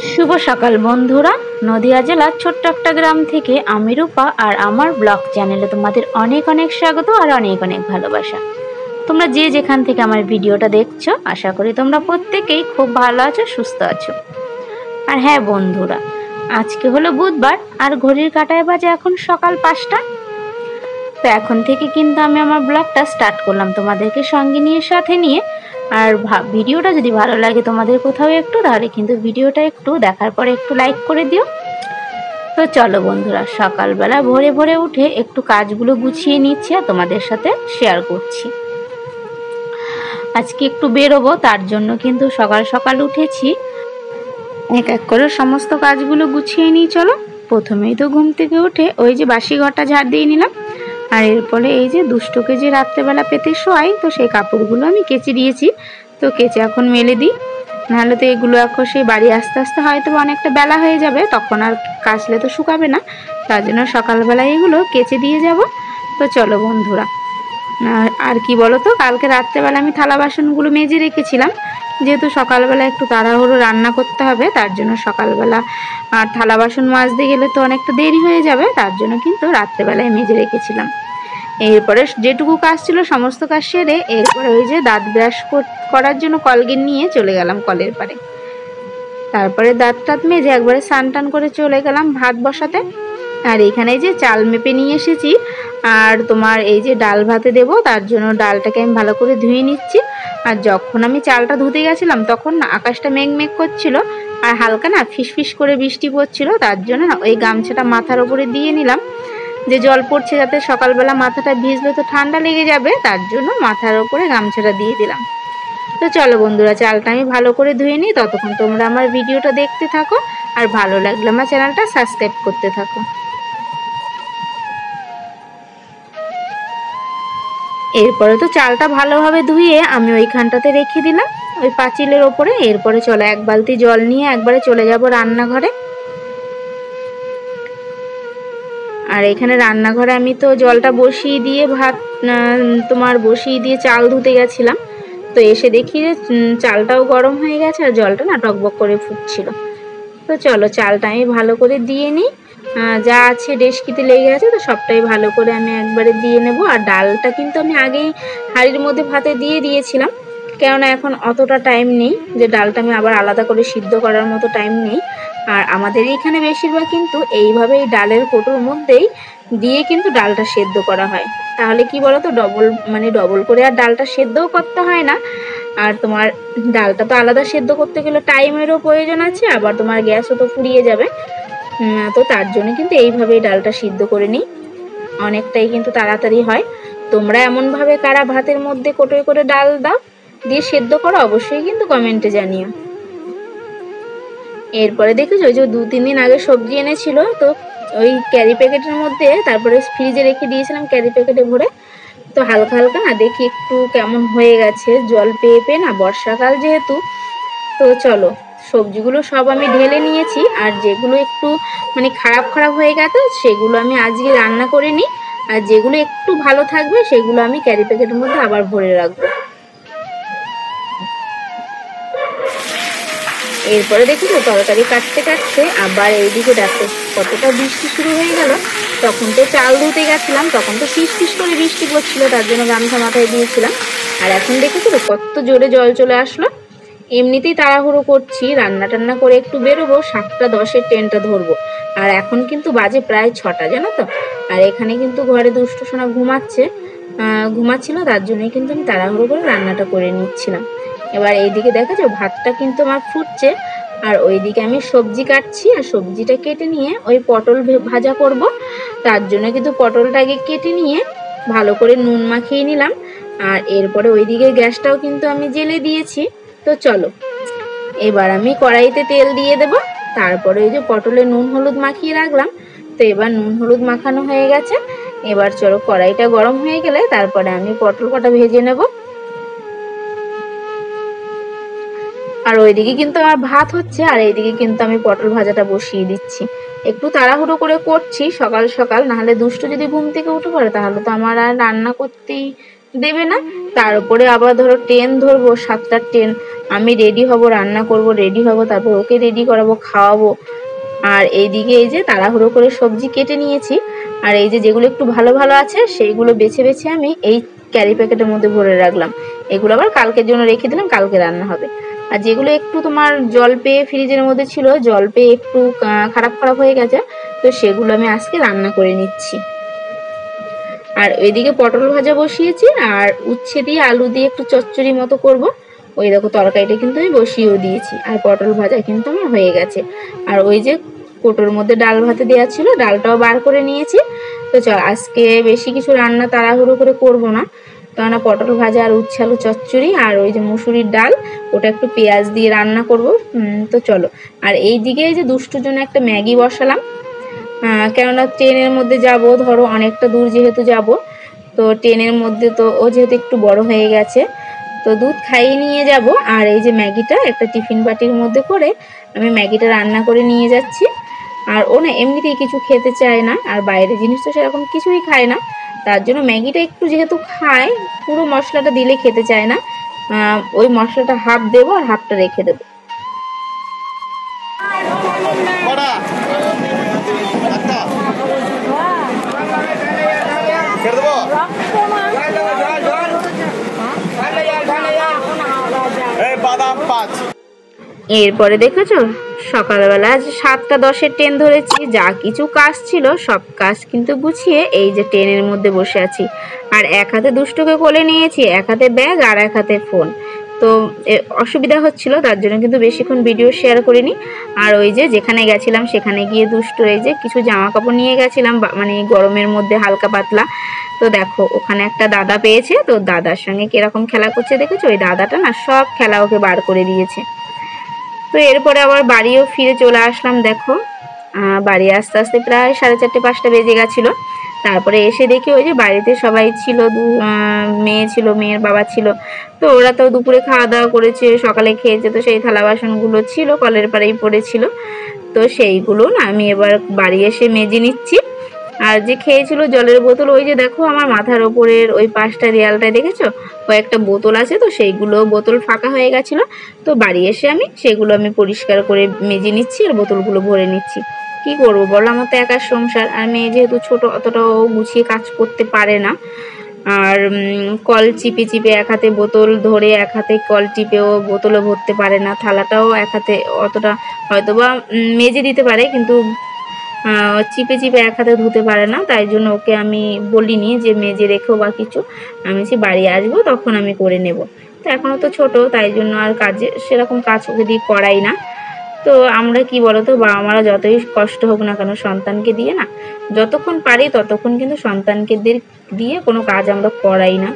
শুভ সকাল বন্ধুরা। নদিয়া জেলার ছোট্ট একটা গ্রাম থেকে আমি রূপা আর আমার ব্লগ চ্যানেলে তোমাদের অনেক অনেক স্বাগত আর অনেক অনেক ভালোবাসা। তোমরা যে যেখান থেকে আমার ভিডিওটা দেখছো, আশা করি তোমরা প্রত্যেকেই খুব ভালো আছো, সুস্থ আছো। আর হ্যাঁ বন্ধুরা, আজকে হলো বুধবার আর ঘড়ির কাঁটায় বাজে এখন সকাল 5টা। তো এখন থেকে কিন্তু আমি আমার ব্লগটা স্টার্ট করলাম তোমাদেরকে সঙ্গে নিয়ে, সাথে নিয়ে। আর ভিডিওটা যদি ভালো লাগে তোমাদের কোথাও একটু, তাহলে কিন্তু ভিডিওটা একটু দেখার পরে একটু লাইক করে দিও। তো চলো বন্ধুরা, সকালবেলা ভোরে ভোরে উঠে একটু কাজগুলো গুছিয়ে নিচ্ছি আর তোমাদের সাথে শেয়ার করছি। আজকে একটু বেরোবো, তার জন্য কিন্তু সকাল সকাল উঠেছি। এক এক করে সমস্ত কাজগুলো গুছিয়ে নিই। চলো, প্রথমেই তো ঘুম থেকে উঠে ওই যে বাসি ঘরটা ঝাড় দিয়ে নিলাম। আর এরপরে এই যে দুষ্টকে যে রাত্রেবেলা পেতে শোয়াই, তো সেই কাপড়গুলো আমি কেচে দিয়েছি। তো কেচে এখন মেলে দিই, নাহলে তো এগুলো এখন সেই বাড়ি আস্তে আস্তে হয়তো অনেকটা বেলা হয়ে যাবে, তখন আর কাচলে তো শুকাবে না। তার জন্য সকালবেলায় এগুলো কেচে দিয়ে যাব। তো চলো বন্ধুরা, আর কি বলো তো, কালকে রাত্রেবেলা আমি থালা বাসনগুলো মেজে রেখেছিলাম, যেহেতু সকালবেলা একটু তাড়াহুড়ো রান্না করতে হবে, তার জন্য সকালবেলা আর থালা বাসন মাজতে গেলে তো অনেকটা দেরি হয়ে যাবে, তার জন্য কিন্তু রাত্রেবেলায় মেজে রেখেছিলাম। এরপরে যেটুকু কাজ ছিল সমস্ত কাজ সেরে এরপরে ওই যে দাঁত ব্রাশ করার জন্য কলগেট নিয়ে চলে গেলাম কলের পাড়ে। তারপরে দাঁত টাত মেজে একবারে স্নান টান করে চলে গেলাম ভাত বসাতে। আর এখানে যে চাল মেপে নিয়ে এসেছি, আর তোমার এই যে ডাল ভাতে দেবো, তার জন্য ডালটাকে আমি ভালো করে ধুয়ে নিচ্ছি। আর যখন আমি চালটা ধুতে গেছিলাম তখন না আকাশটা মেঘ মেঘ করছিল, আর হালকা না ফিসফিস করে বৃষ্টি পড়ছিল, তার জন্য না ওই গামছাটা মাথার ওপরে দিয়ে নিলাম, যে জল পড়ছে যাতে সকালবেলা মাথাটা ভিজলে তো ঠান্ডা লেগে যাবে, তার জন্য মাথার ওপরে গামছাটা দিয়ে দিলাম। তো চলো বন্ধুরা, চালটা আমি ভালো করে ধুয়ে নিই, ততক্ষণ তোমরা আমার ভিডিওটা দেখতে থাকো, আর ভালো লাগলে আমার চ্যানেলটা সাবস্ক্রাইব করতে থাকো। এরপরে তো চালটা ভালোভাবে ধুয়ে আমি ওইখানটাতে রেখে দিলাম ওই পাঁচিলের ওপরে। এরপরে চলো এক বালতি জল নিয়ে একবারে চলে যাব রান্নাঘরে। আর এখানে রান্নাঘরে আমি তো জলটা বসিয়ে দিয়ে বসিয়ে দিয়ে চাল ধুতে গেছিলাম। তো এসে দেখি যে চালটাও গরম হয়ে গেছে আর জলটা না টকবক করে ফুটছিল। তো চলো চালটা আমি ভালো করে দিয়ে নিই, যা আছে ডেস্কিতে লেগে আছে তো সবটাই ভালো করে আমি একবারে দিয়ে নেব। আর ডালটা কিন্তু আমি আগেই হাঁড়ির মধ্যে ভাতে দিয়ে দিয়েছিলাম, কেননা এখন অতটা টাইম নেই যে ডালটা আমি আবার আলাদা করে সিদ্ধ করার মতো টাইম নেই। আর আমাদের এইখানে বেশিরভাগ কিন্তু এইভাবে এই ডালের কৌটোর মধ্যেই দিয়ে কিন্তু ডালটা সেদ্ধ করা হয়। তাহলে কি বলো তো, ডবল করে আর ডালটা সেদ্ধও করতে হয় না। আর তোমার ডালটা তো আলাদা সেদ্ধ করতে গেলে টাইমেরও প্রয়োজন আছে, আবার তোমার গ্যাসও তো ফুরিয়ে যাবে। তো তার জন্য কিন্তু এইভাবেই ডালটা সিদ্ধ করে নিই, অনেকটাই কিন্তু তাড়াতাড়ি হয়। তোমরা এমনভাবে কারা ভাতের মধ্যে কোটোয় করে ডাল দাও দিয়ে সেদ্ধ করো, অবশ্যই কিন্তু কমেন্টে জানিও। এরপরে দেখেছো ওই যে 2-3 দিন আগে সবজি এনেছিল, তো ওই ক্যারি প্যাকেটের মধ্যে তারপরে ফ্রিজে রেখে দিয়েছিলাম ক্যারি প্যাকেটে ভরে। তো হালকা হালকা না দেখি একটু কেমন হয়ে গেছে, জল পেয়ে পেয়ে না, বর্ষাকাল যেহেতু। তো চলো সবজিগুলো সব আমি ঢেলে নিয়েছি, আর যেগুলো একটু খারাপ খারাপ হয়ে গেছে সেগুলো আমি আজকে রান্না করে নিই, আর যেগুলো একটু ভালো থাকবে সেগুলো আমি ক্যারি প্যাকেটের মধ্যে আবার ভরে রাখবো। এরপরে দেখেছো তরকারি কাটতে কাটতে আবার এইদিকে দেখো কতটা বৃষ্টি শুরু হয়ে গেল। তখন তো চাল ধুতে গেছিলাম, তখন তো ফিস ফিস করে বৃষ্টি পড়ছিল, তার জন্য গামছা মাথায় দিয়েছিলাম। আর এখন দেখেছো তো কত জোরে জল চলে আসলো। এমনিতেই তাড়াহুড়ো করছি, রান্না টান্না করে একটু বেরোবো, 7:10 ট্রেনটা ধরবো। আর এখন কিন্তু বাজে প্রায় 6টা, জানো তো। আর এখানে কিন্তু ঘরে দুষ্টু সোনা ঘুমাচ্ছিল, তার জন্যই কিন্তু আমি তাড়াহুড়ো করে রান্নাটা করে নিচ্ছিলাম। এবার এইদিকে দেখেছো ভাতটা কিন্তু আমার ফুটছে, আর ওইদিকে আমি সবজি কাটছি। আর সবজিটা কেটে নিয়ে ওই পটল ভাজা করব, তার জন্য কিন্তু পটলটা আগে কেটে নিয়ে ভালো করে নুন মাখিয়ে নিলাম। আর এরপরে ওইদিকে গ্যাসটাও কিন্তু আমি জ্বেলে দিয়েছি। তো চলো এবার আমি কড়াইতে তেল দিয়ে দেব, তারপরে ওই যে পটলে নুন হলুদ মাখিয়ে রাখলাম, তো এবার নুন হলুদ মাখানো হয়ে গেছে। এবার চলো কড়াইটা গরম হয়ে গেলে তারপরে আমি পটল কটা ভেজে নেব। আর ওইদিকে কিন্তু আমার ভাত হচ্ছে, আর এইদিকে কিন্তু আমি পটল ভাজাটা বসিয়ে দিচ্ছি। একটু তাড়াহুড়ো করে করছি সকাল সকাল, নাহলে দুষ্টু যদি ঘুম থেকে উঠে পড়ে তাহলে তো আমার আর রান্না করতেই দেবে না। তার উপরে আবার ধরো ট্রেন ধরবো, 7টার ট্রেন, আমি রেডি হব, রান্না করব, রেডি হব, তারপর ওকে রেডি করাবো, খাওয়াবো। আর এইদিকে এই যে তাড়াহুড়ো করে সবজি কেটে নিয়েছি। আর এই যে যেগুলো একটু ভালো ভালো আছে সেইগুলো বেছে বেছে আমি এই ক্যারি প্যাকেটের মধ্যে ভরে রাখলাম। এগুলো আবার কালকের জন্য রেখে দিলাম, কালকে রান্না হবে। আর যেগুলো একটু তোমার জল পেয়ে ফ্রিজের মধ্যে ছিল, জল পেয়ে একটু খারাপ খারাপ হয়ে গেছে, তো সেগুলো আমি আজকে রান্না করে নিচ্ছি। আর ওইদিকে পটল ভাজা বসিয়েছি, আর উচ্ছে দিয়ে আলু দিয়ে একটু চচ্চড়ি মতো করব। ওই দেখো তরকারিটা কিন্তু আমি বসিয়েও দিয়েছি, আর পটল ভাজা কিন্তু আমার হয়ে গেছে। আর ওই যে কোটোর মধ্যে ডাল ভাতে দেওয়া ছিল, ডালটাও বার করে নিয়েছি। তো চল আজকে বেশি কিছু রান্না তাড়াহুড়ো করে করব না, কেননা পটল ভাজা আর উচ্ছে আলু চচ্চড়ি আর ওই যে মুসুরির ডাল, ওটা একটু পেঁয়াজ দিয়ে রান্না করব। তো চলো। আর এই দিকে এই যে দুষ্টুর জন্য একটা ম্যাগি বসালাম, কেননা ট্রেনের মধ্যে যাব, ধরো অনেকটা দূর যেহেতু যাব, তো ট্রেনের মধ্যে তো ও যেহেতু একটু বড় হয়ে গেছে, তো দুধ খাইয়ে নিয়ে যাব। আর এই যে ম্যাগিটা একটা টিফিন বাটির মধ্যে করে আমি ম্যাগিটা রান্না করে নিয়ে যাচ্ছি। আর ও না এমনিতেই কিছু খেতে চায় না, আর বাইরের জিনিস তো সেরকম কিছুই খায় না, তার জন্য ম্যাগিটা একটু যেহেতু খায়, পুরো মশলাটা দিলে খেতে চায় না, ওই মশলাটা হাফ দেবো আর হাফটা রেখে দেবো। এরপরে দেখেছো সকালবেলা আজ 7:10-এর ট্রেন ধরেছি, যা কিছু কাজ ছিল সব কাজ কিন্তু গুছিয়ে এই যে ট্রেনের মধ্যে বসে আছি। আর এক হাতে দুষ্টুকে কোলে নিয়েছি, এক হাতে ব্যাগ আর এক হাতে ফোন, তো অসুবিধা হচ্ছিল, তার জন্য কিন্তু বেশিক্ষণ ভিডিও শেয়ার করিনি। আর ওই যে যেখানে গেছিলাম সেখানে গিয়ে দুষ্টু এই যে কিছু জামা কাপড় নিয়ে গেছিলাম, মানে গরমের মধ্যে হালকা পাতলা, তো দেখো ওখানে একটা দাদা পেয়েছে, তো দাদার সঙ্গে কিরকম খেলা করছে দেখেছো, ওই দাদাটা না সব খেলা ওকে বার করে দিয়েছে। তো এরপরে আবার বাড়িও ফিরে চলে আসলাম। দেখো বাড়ি আস্তে আস্তে প্রায় 4:30-5টা বেজে গেছিলো। তারপরে এসে দেখি ওই যে বাড়িতে সবাই ছিল, মেয়ে ছিল, মেয়ের বাবা ছিল, তো ওরা তো দুপুরে খাওয়া দাওয়া করেছে, সকালে খেয়েছে, তো সেই থালা বাসনগুলো ছিল কলের পাড়েই পড়েছিল, তো সেইগুলো না আমি এবার বাড়ি এসে মেজে নিচ্ছি। আর যে খেয়েছিল জলের বোতল, ওই যে দেখো আমার মাথার ওপরের ওই পাশটা দেয়ালটায় দেখেছো কয়েকটা বোতল আছে, তো সেইগুলো বোতল ফাঁকা হয়ে গেছিলো, তো বাড়ি এসে আমি সেগুলো আমি পরিষ্কার করে মেজে নিচ্ছি আর বোতলগুলো ভরে নিচ্ছি। কি করবো বলো, আমার তো একার সংসার, আর মেয়ে যেহেতু ছোট অতটাও গুছিয়ে কাজ করতে পারে না। আর কল চিপে চিপে এক হাতে বোতল ধরে এক হাতে কল টিপেও বোতলও ভরতে পারে না, থালাটাও এক হাতে অতটা হয়তো বা মেজে দিতে পারে, কিন্তু চিপে চিপে এক হাতে ধুতে পারে না, তাই জন্য ওকে আমি বলিনি যে মেজে রেখো বা কিছু, আমি যে বাড়ি আসবো তখন আমি করে নেব। তো এখনও তো ছোট, তাই জন্য আর কাজে সেরকম কাজ ওকে দিয়ে করাই না। তো আমরা কি বলতো, বাবা মারা যতই কষ্ট হোক না কেন সন্তানকে দিয়ে না, যতক্ষণ পারি ততক্ষণ কিন্তু সন্তানকে দিয়ে কোনো কাজ আমরা করাই না।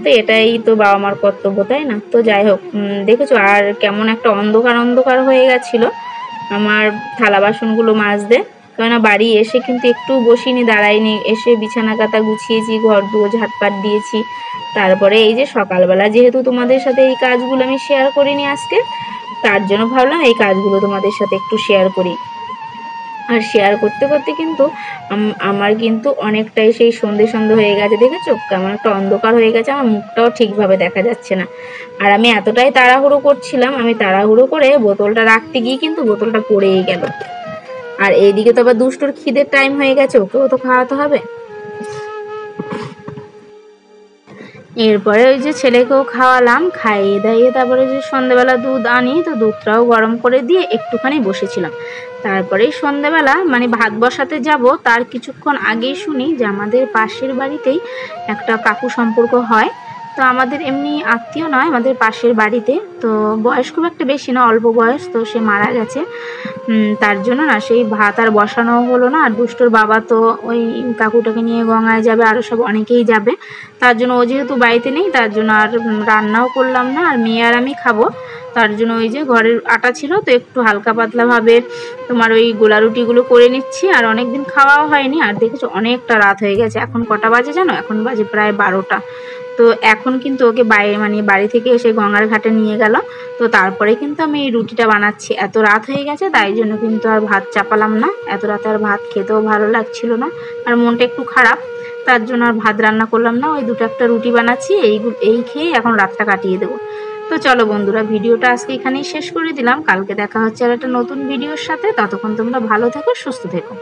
তো এটাই তো বাবা মার কর্তব্য, তাই না? তো যাই হোক, দেখেছো আর কেমন একটা অন্ধকার অন্ধকার হয়ে গেছিলো আমার থালা বাসনগুলো মাজতে, কেননা বাড়ি এসে কিন্তু একটু বসিনি, দাঁড়াইনি, এসে বিছানা কাতা গুছিয়েছি, ঘর দুয়ার ঝাঁটপাট দিয়েছি। তারপরে এই যে সকালবেলা যেহেতু তোমাদের সাথে এই কাজগুলো আমি শেয়ার করিনি আজকে, তার জন্য ভাবলাম এই কাজগুলো তোমাদের সাথে একটু শেয়ার করি। আর শেয়ার করতে করতে কিন্তু আমার কিন্তু অনেকটাই সেই সন্ধে সন্ধে হয়ে গেছে, দেখেছো কেমন একটা অন্ধকার হয়ে গেছে, আমার মুখটাও ঠিকভাবে দেখা যাচ্ছে না। আর আমি এতটাই তাড়াহুড়ো করছিলাম, আমি তাড়াহুড়ো করে বোতলটা রাখতে গিয়ে কিন্তু বোতলটা পড়েই গেল। আর এইদিকে তো আবার দুষ্টুর খিদের টাইম হয়ে গেছে, ওকেও তো খাওয়াতে হবে। এরপরে ওই যে ছেলেকেও খাওয়ালাম, খাইয়ে দাইয়ে তারপরে যে সন্ধ্যেবেলা দুধ আনি, তো দুধটাও গরম করে দিয়ে একটুখানি বসেছিলাম। তারপরে সন্ধ্যেবেলা মানে ভাত বসাতে যাব তার কিছুক্ষণ আগেই শুনি যে আমাদের পাশের বাড়িতেই একটা কাকু সম্পর্ক হয়, তো আমাদের এমনি আত্মীয় নয়, আমাদের পাশের বাড়িতে, তো বয়স খুব একটা বেশি না, অল্প বয়স, তো সে মারা গেছে। তার জন্য না সেই ভাত আর বসানো হলো না। আর দুষ্টুর বাবা তো ওই কাকুটাকে নিয়ে গঙ্গায় যাবে, আরও সব অনেকেই যাবে, তার জন্য ও যেহেতু বাড়িতে নেই, তার জন্য আর রান্নাও করলাম না। আর মেয়ে আর আমি খাবো, তার জন্য ওই যে ঘরের আটা ছিল, তো একটু হালকা পাতলাভাবে তোমার ওই গোলা রুটিগুলো করে নিচ্ছি। আর অনেকদিন খাওয়াও হয়নি। আর দেখেছো অনেকটা রাত হয়ে গেছে, এখন কটা বাজে জানো, এখন বাজে প্রায় 12টা। তো এখন কিন্তু ওকে মানে বাড়ি থেকে এসে গঙ্গার ঘাটে নিয়ে গেল, তো তারপরে কিন্তু আমি এই রুটিটা বানাচ্ছি। এত রাত হয়ে গেছে তাই জন্য কিন্তু আর ভাত চাপালাম না, এত রাতে আর ভাত খেতেও ভালো লাগছিল না, আর মনটা একটু খারাপ, তার জন্য আর ভাত রান্না করলাম না, ওই দুটো একটা রুটি বানাচ্ছি, এই খেয়ে এখন রাতটা কাটিয়ে দেবো। তো চলো বন্ধুরা, ভিডিওটা আজকে এখানেই শেষ করে দিলাম। কালকে দেখা হচ্ছে আর একটা নতুন ভিডিওর সাথে। ততক্ষণ তোমরা ভালো থেকো, সুস্থ থেকো।